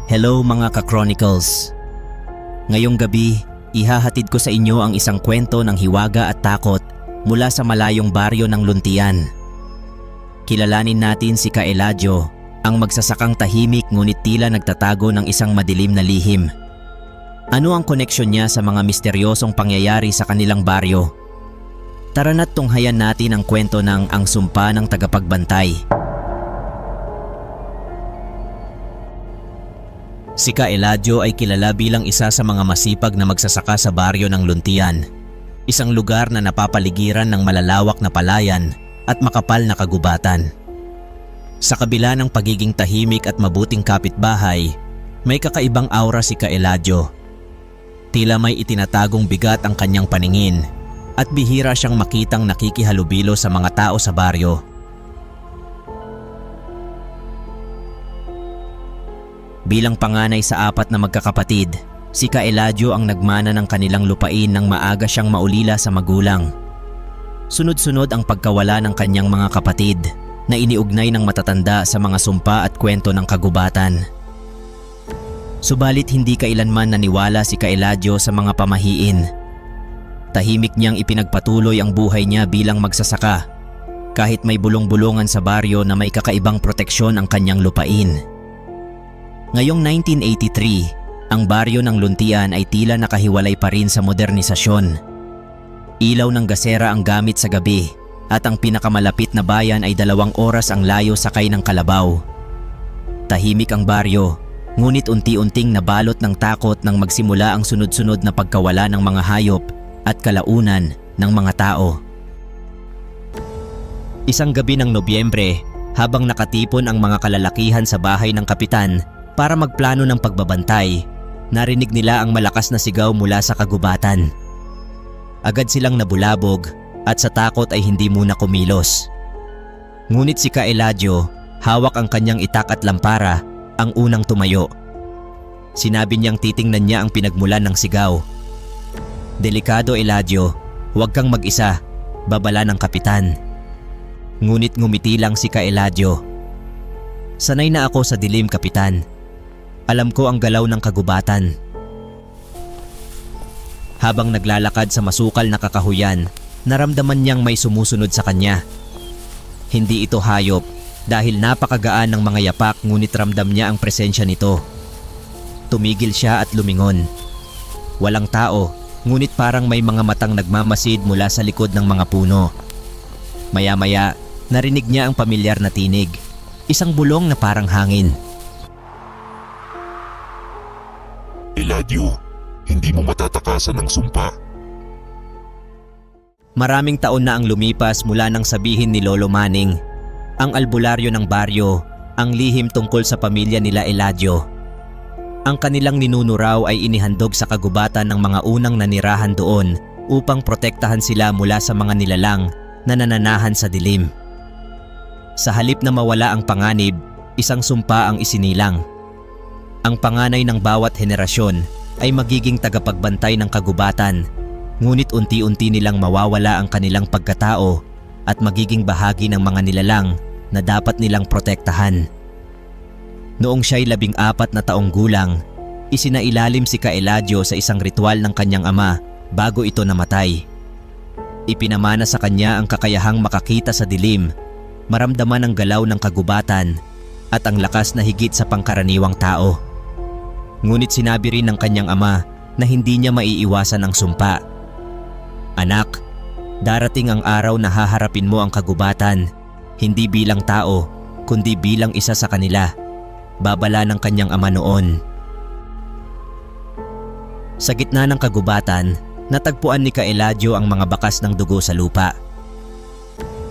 Hello mga ka-Chronicles. Ngayong gabi, ihahatid ko sa inyo ang isang kwento ng hiwaga at takot mula sa malayong baryo ng Luntian. Kilalanin natin si Ka Eladio, ang magsasakang tahimik ngunit tila nagtatago ng isang madilim na lihim. Ano ang koneksyon niya sa mga misteryosong pangyayari sa kanilang baryo? Tara na't tunghayan natin ang kwento ng Ang Sumpa ng Tagapagbantay. Si Ka Eladio ay kilala bilang isa sa mga masipag na magsasaka sa baryo ng Luntian, isang lugar na napapaligiran ng malalawak na palayan at makapal na kagubatan. Sa kabila ng pagiging tahimik at mabuting kapitbahay, may kakaibang aura si Ka Eladio. Tila may itinatagong bigat ang kanyang paningin at bihira siyang makitang nakikihalubilo sa mga tao sa baryo. Bilang panganay sa apat na magkakapatid, si Ka Eladio ang nagmana ng kanilang lupain nang maaga siyang maulila sa magulang. Sunod-sunod ang pagkawala ng kanyang mga kapatid na iniugnay ng matatanda sa mga sumpa at kwento ng kagubatan. Subalit hindi kailanman naniwala si Ka Eladio sa mga pamahiin. Tahimik niyang ipinagpatuloy ang buhay niya bilang magsasaka, kahit may bulong-bulungan sa baryo na may kakaibang proteksyon ang kanyang lupain. Ngayong 1983, ang baryo ng Luntian ay tila nakahiwalay pa rin sa modernisasyon. Ilaw ng gasera ang gamit sa gabi at ang pinakamalapit na bayan ay 2 oras ang layo sakay ng kalabaw. Tahimik ang baryo, ngunit unti-unting nabalot ng takot nang magsimula ang sunod-sunod na pagkawala ng mga hayop at kalaunan ng mga tao. Isang gabi ng Nobyembre, habang nakatipon ang mga kalalakihan sa bahay ng kapitan para magplano ng pagbabantay, narinig nila ang malakas na sigaw mula sa kagubatan. Agad silang nabulabog at sa takot ay hindi muna kumilos. Ngunit si Ka Eladio, hawak ang kanyang itak at lampara, ang unang tumayo. Sinabi niyang titingnan niya ang pinagmulan ng sigaw. "Delikado, Eladio, huwag kang mag-isa," babala ng kapitan. Ngunit ngumiti lang si Ka Eladio. "Sanay na ako sa dilim, kapitan. Alam ko ang galaw ng kagubatan." Habang naglalakad sa masukal na kakahuyan, naramdaman niyang may sumusunod sa kanya. Hindi ito hayop dahil napakagaan ng mga yapak, ngunit ramdam niya ang presensya nito. Tumigil siya at lumingon. Walang tao, ngunit parang may mga matang nagmamasid mula sa likod ng mga puno. Maya-maya, narinig niya ang pamilyar na tinig, isang bulong na parang hangin. "Eladio, hindi mo matatakasan ang sumpa." Maraming taon na ang lumipas mula nang sabihin ni Lolo Manning, ang albularyo ng baryo, ang lihim tungkol sa pamilya nila Eladio. Ang kanilang ninuno raw ay inihandog sa kagubatan ng mga unang nanirahan doon upang protektahan sila mula sa mga nilalang na nananahan sa dilim. Sa halip na mawala ang panganib, isang sumpa ang isinilang. Ang panganay ng bawat henerasyon ay magiging tagapagbantay ng kagubatan, ngunit unti-unti nilang mawawala ang kanilang pagkatao at magiging bahagi ng mga nilalang na dapat nilang protektahan. Noong siya'y 14 na taong gulang, isinailalim si Ka Eladio sa isang ritual ng kanyang ama bago ito namatay. Ipinamana sa kanya ang kakayahang makakita sa dilim, maramdaman ang galaw ng kagubatan at ang lakas na higit sa pangkaraniwang tao. Ngunit sinabi rin ng kanyang ama na hindi niya maiiwasan ang sumpa. "Anak, darating ang araw na haharapin mo ang kagubatan, hindi bilang tao, kundi bilang isa sa kanila," babala ng kanyang ama noon. Sa gitna ng kagubatan, natagpuan ni Ka Eladio ang mga bakas ng dugo sa lupa.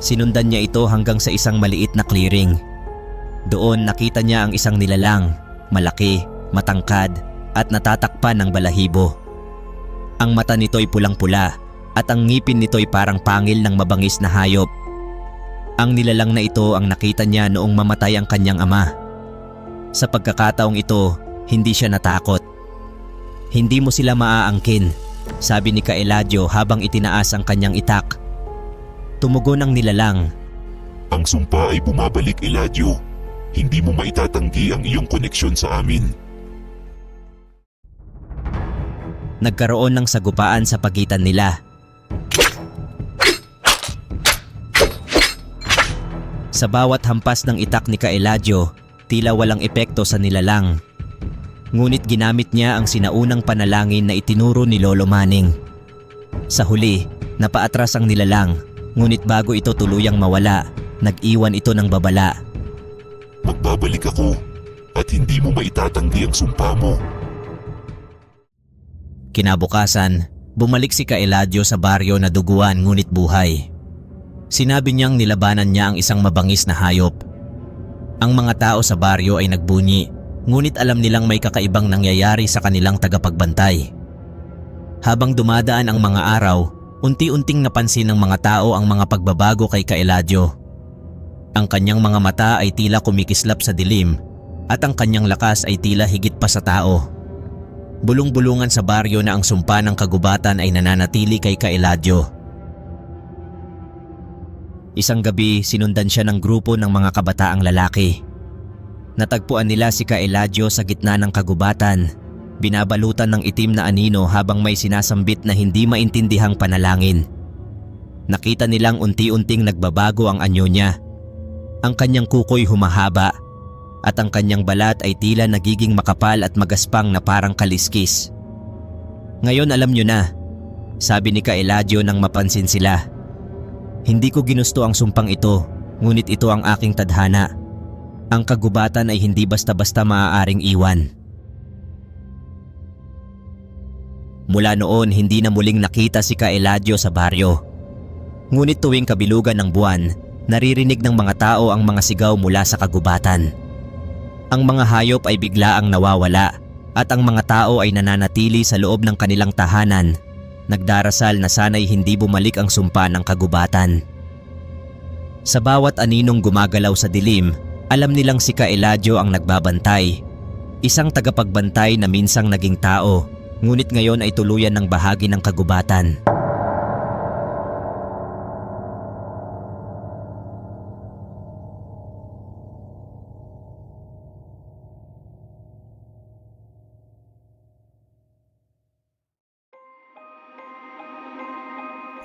Sinundan niya ito hanggang sa isang maliit na clearing. Doon nakita niya ang isang nilalang, malaki, matangkad at natatakpan ng balahibo. Ang mata nito'y pulang-pula at ang ngipin nito'y parang pangil ng mabangis na hayop. Ang nilalang na ito ang nakita niya noong mamatay ang kanyang ama. Sa pagkakataong ito, hindi siya natakot. "Hindi mo sila maaangkin," sabi ni Ka Eladio habang itinaas ang kanyang itak. Tumugon ang nilalang, "Ang sumpa ay bumabalik, Eladio. Hindi mo maitatanggi ang iyong koneksyon sa amin. nagkaroon ng sagupaan sa pagitan nila. Sa bawat hampas ng itak ni Eladio, tila walang epekto sa nilalang. Ngunit ginamit niya ang sinaunang panalangin na itinuro ni Lolo Manning. Sa huli, napaatras ang nilalang, ngunit bago ito tuluyang mawala, nag-iwan ito ng babala. Magbabalik ako at hindi mo maitatanggi ang sumpa mo. Kinabukasan, bumalik si Eladio sa baryo na duguan ngunit buhay. Sinabi niyang nilabanan niya ang isang mabangis na hayop. Ang mga tao sa baryo ay nagbunyi, ngunit alam nilang may kakaibang nangyayari sa kanilang tagapagbantay. Habang dumadaan ang mga araw, unti-unting napansin ng mga tao ang mga pagbabago kay Eladio. Ang kanyang mga mata ay tila kumikislap sa dilim at ang kanyang lakas ay tila higit pa sa tao. Bulong-bulungan sa baryo na ang sumpa ng kagubatan ay nananatili kay Eladio. Isang gabi, sinundan siya ng grupo ng mga kabataang lalaki. Natagpuan nila si Eladio sa gitna ng kagubatan, binabalutan ng itim na anino habang may sinasambit na hindi maintindihang panalangin. Nakita nilang unti-unting nagbabago ang anyo niya. Ang kanyang kukoy humahaba at ang kanyang balat ay tila nagiging makapal at magaspang na parang kaliskis. "Ngayon alam nyo na," sabi ni Eladio nang mapansin sila. "Hindi ko ginusto ang sumpang ito, ngunit ito ang aking tadhana. Ang kagubatan ay hindi basta-basta maaaring iwan." Mula noon, hindi na muling nakita si Eladio sa baryo. Ngunit tuwing kabilugan ng buwan, naririnig ng mga tao ang mga sigaw mula sa kagubatan. Ang mga hayop ay biglaang nawawala at ang mga tao ay nananatili sa loob ng kanilang tahanan, nagdarasal na sana'y hindi bumalik ang sumpa ng kagubatan. Sa bawat aninong gumagalaw sa dilim, alam nilang si Eladio ang nagbabantay. Isang tagapagbantay na minsang naging tao, ngunit ngayon ay tuluyan ng bahagi ng kagubatan.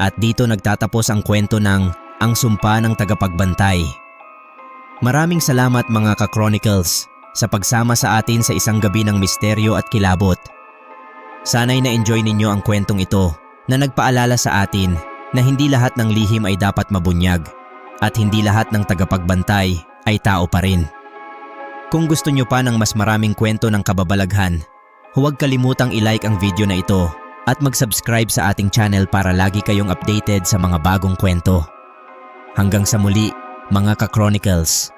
At dito nagtatapos ang kwento ng Ang Sumpa ng Tagapagbantay. Maraming salamat mga ka-Chronicles sa pagsama sa atin sa isang gabi ng misteryo at kilabot. Sana'y na-enjoy ninyo ang kwentong ito na nagpaalala sa atin na hindi lahat ng lihim ay dapat mabunyag at hindi lahat ng tagapagbantay ay tao pa rin. Kung gusto nyo pa ng mas maraming kwento ng kababalaghan, huwag kalimutang i-like ang video na ito at mag-subscribe sa ating channel para lagi kayong updated sa mga bagong kwento. Hanggang sa muli, mga ka-Chronicles.